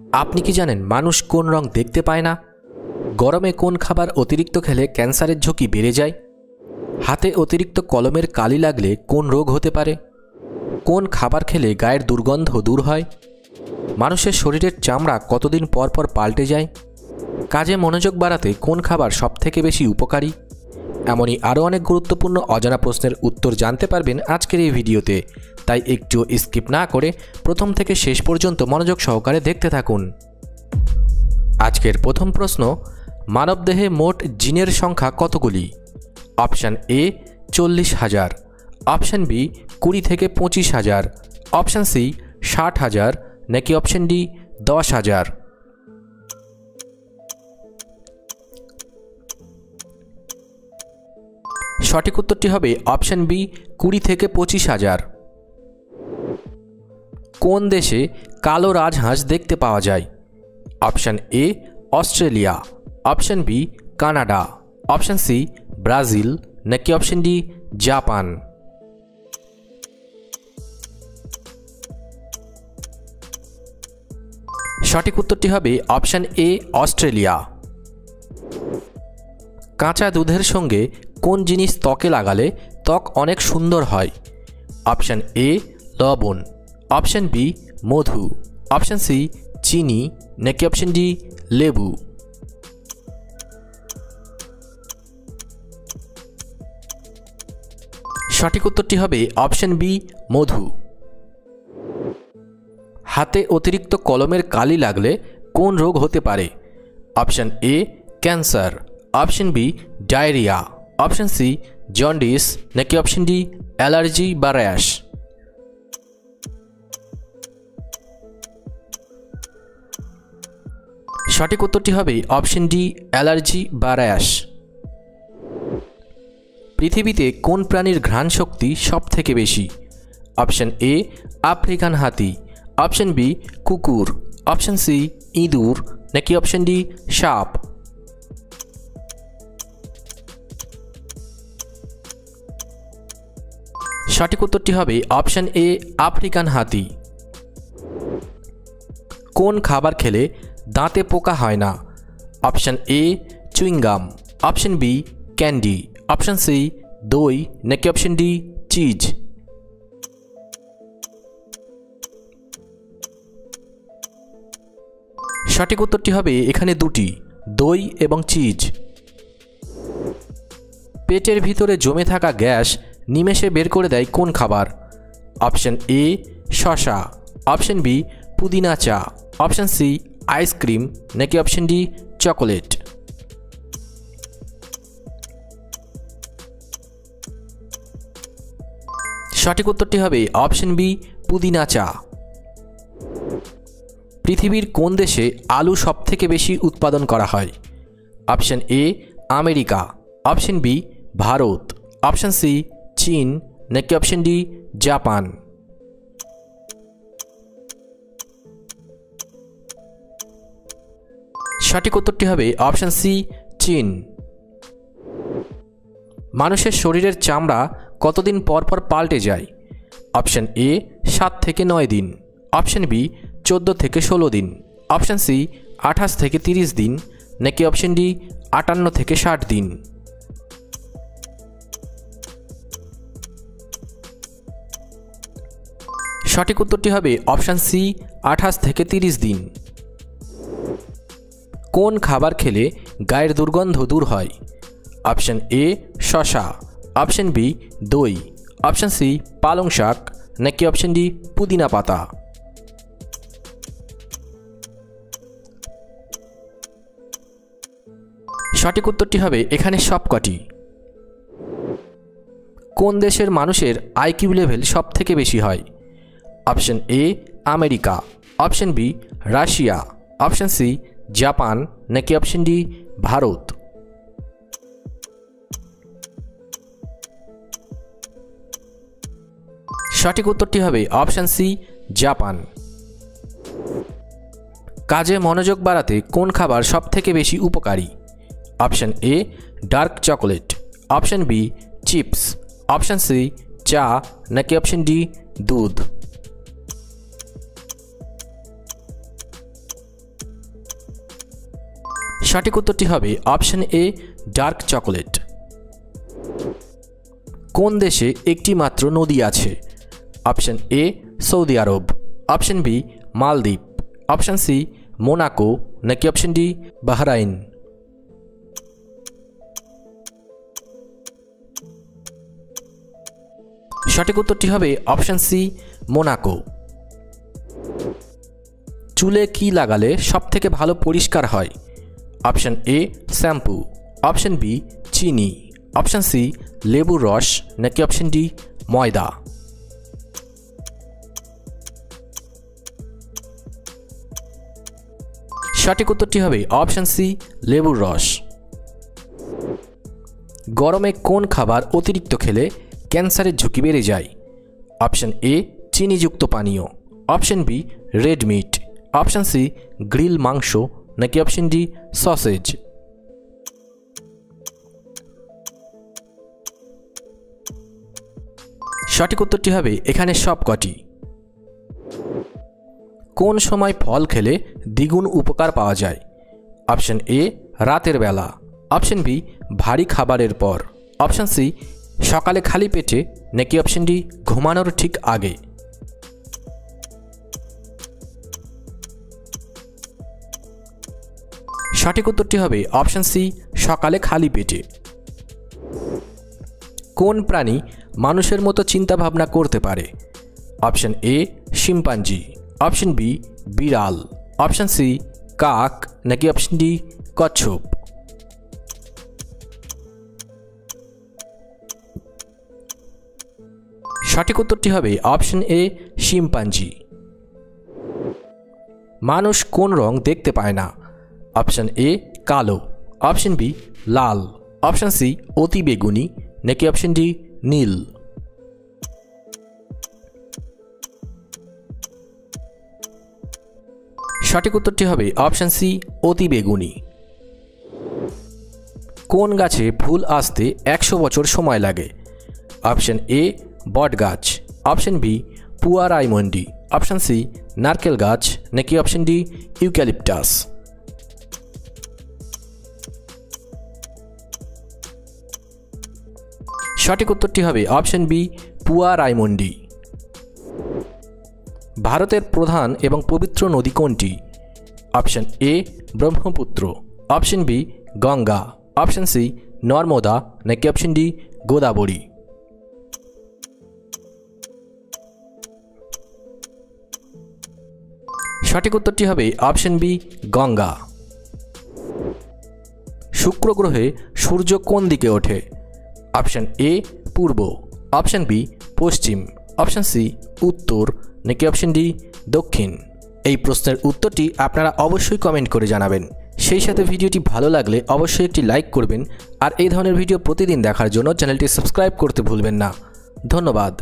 আপনি কি জানেন মানুষ কোন রং দেখতে পায় না? গরমে কোন খাবার অতিরিক্ত খেলে ক্যান্সারের ঝুঁকি বেড়ে যায়? হাতে অতিরিক্ত কলমের কালি লাগলে কোন রোগ হতে পারে? কোন খাবার খেলে গায়ের দুর্গন্ধ দূর হয়? মানুষের শরীরের চামড়া কতদিন পর পর পাল্টে যায়? কাজে মনোযোগ বাড়াতে কোন খাবার সবথেকে বেশি উপকারী? এমনই আরও অনেক গুরুত্বপূর্ণ অজানা প্রশ্নের উত্তর জানতে পারবেন আজকের এই ভিডিওতে, তাই একটু স্কিপ না করে প্রথম থেকে শেষ পর্যন্ত মনোযোগ সহকারে দেখতে থাকুন। আজকের প্রথম প্রশ্ন, মানবদেহে মোট জিনের সংখ্যা কতগুলি? অপশান এ 40,000, অপশান বি 20 থেকে 25,000, অপশান সি 60,000, নাকি অপশান ডি 10,000? সঠিক উত্তরটি হবে অপশান বি 20 থেকে 25,000। কোন দেশে কালো রাজহাঁস দেখতে পাওয়া যায়? Option A Australia, option B Canada, option C Brazil, নাকি অপশান ডি জাপান? সঠিক উত্তরটি হবে অপশান এ অস্ট্রেলিয়া। কাঁচা দুধের সঙ্গে কোন জিনিস ত্বকে লাগালে ত্বক অনেক সুন্দর হয়? অপশান এ লবণ, অপশান বি মধু, অপশান সি চিনি, নাকি অপশান ডি লেবু? সঠিক উত্তরটি হবে অপশান বি মধু। হাতে অতিরিক্ত কলমের কালি লাগলে কোন রোগ হতে পারে? Option A cancer, option B diarrhoea, option C jaundice, নাকি অপশান ডি অ্যালার্জি বা র্যাশ? সঠিক উত্তরটি হবে অপশান ডি অ্যালার্জি বা র্যাশ। পৃথিবীতে কোন প্রাণীর ঘ্রাণ শক্তি সব থেকে বেশি? অপশান এ আফ্রিকান হাতি, অপশান বি কুকুর, অপশান সি ইঁদুর, নাকি অপশান ডি সাপ? সঠিক উত্তরটি হবে অপশান এ আফ্রিকান হাতি। কোন খাবার খেলে দাঁতে পোকা হয় না? Option A chewing gum, option B candy, option C দই, নাকি অপশান ডি চিজ? সঠিক উত্তরটি হবে এখানে দুটি, দই এবং চিজ। পেটের ভিতরে জমে থাকা গ্যাস নিমেষে বের করে দেয় কোন খাবার? অপশান এ শসা, অপশান বি পুদিনা চা, অপশান সি আইসক্রিম, নাকি অপশান ডি চকোলেট? সঠিক উত্তরটি হবে অপশান বি পুদিনা চা। পৃথিবীর কোন দেশে আলু সবথেকে বেশি উৎপাদন করা হয়? Option A America, option B Bharat, option C চীন, নাকি অপশান ডি জাপান? সঠিক উত্তরটি হবে অপশান সি চীন। মানুষের শরীরের চামড়া কতদিন পর পর পাল্টে যায়? অপশান এ 7 থেকে 9 দিন, অপশান বি 14 থেকে 16 দিন, অপশান সি 28 থেকে 30 দিন, নাকি অপশান ডি 58 থেকে 60 দিন? সঠিক উত্তরটি হবে অপশান সি 28 থেকে 30 দিন। কোন খাবার খেলে গায়ের দুর্গন্ধ দূর হয়? অপশান এ শসা, অপশান বি দই, অপশান সি পালং শাক, নাকি অপশান ডি পুদিনা পাতা? সঠিক উত্তরটি হবে এখানে সবকটি। কোন দেশের মানুষের আইকিউ লেভেল সব থেকে বেশি হয়? Option A America, option B Russia, option C Japan, নাকি অপশান ডি ভারত? সঠিক উত্তরটি হবে অপশান সি জাপান। কাজে মনোযোগ বাড়াতে কোন খাবার সব থেকে বেশি উপকারী? Option A dark chocolate, option B chips, option C চা, নাকি অপশান ডি দুধ? সঠিক উত্তরটি হবে অপশন এ ডার্ক চকোলেট। কোন দেশে একটি মাত্র নদী আছে? Option A Saudi Arab, option B মালদ্বীপ, অপশন সি মোনাকো, নাকি অপশন ডি বাহরাইন। সঠিক উত্তরটি হবে অপশন সি মোনাকো। চুলে কি লাগালে সবথেকে ভালো পরিষ্কার হয়? Option A shampoo, option B চিনি, অপশন সি লেবুর রস, নাকি অপশন ডি ময়দা। সঠিক উত্তরটি হবে অপশন সি লেবুর রস। গরমে কোন খাবার অতিরিক্ত খেলে ক্যান্সারের ঝুঁকি বেড়ে যায়? অপশন এ চিনিযুক্ত পানীয়, option B red meat, option C grill মাংস, নাকি অপশন ডি সসেজ। সঠিক উত্তরটি হবে এখানে সবকটি। কোন সময় ফল খেলে দ্বিগুণ উপকার পাওয়া যায়? অপশন এ রাতের বেলা, অপশন বি ভারী খাবারের পর, অপশন সি সকালে খালি পেটে, নাকি অপশন ডি ঘুমানোর ঠিক আগে। সঠিক উত্তরটি হবে অপশন সি সকালে খালি পেটে। কোন প্রাণী মানুষের মতো চিন্তা ভাবনা করতে পারে? Option A chimpanzee, option B বিড়াল, অপশন সি কাক, নাকি অপশন ডি কচ্ছপ। সঠিক উত্তরটি হবে অপশন এ শিম্পাঞ্জি। মানুষ কোন রং দেখতে পায় না? অপশন এ কালো, অপশন বি লাল, অপশন সি অতি বেগুনি, নাকি অপশন ডি নীল। সঠিক উত্তরটি হবে অপশন সি অতি বেগুনি। কোন গাছে ফুল আসতে 100 বছর সময় লাগে? অপশন এ বট গাছ, অপশন বি পুয়া রায়মন্ডি, অপশন সি নারকেল গাছ, নাকি অপশন ডি ইউক্যালিপটাস। সঠিক উত্তরটি হবে অপশন বি পুয়া রায়মন্ডি। ভারতের প্রধান এবং পবিত্র নদী কোনটি? Option A Brahmaputra, option B Ganga, option C Narmada, নাকি অপশন ডি গোদাবরী। সঠিক উত্তরটি হবে অপশন বি গঙ্গা। শুক্র গ্রহে সূর্য কোন দিকে ওঠে? Option A Purba, option B Paschim, option C উত্তর, নাকি অপশন ডি দক্ষিণ। এই প্রশ্নের উত্তরটি আপনারা অবশ্যই কমেন্ট করে জানাবেন। সেই সাথে ভিডিওটি ভালো লাগলে অবশ্যই একটি লাইক করবেন আর এই ধরনের ভিডিও প্রতিদিন দেখার জন্য চ্যানেলটি সাবস্ক্রাইব করতে ভুলবেন না। ধন্যবাদ।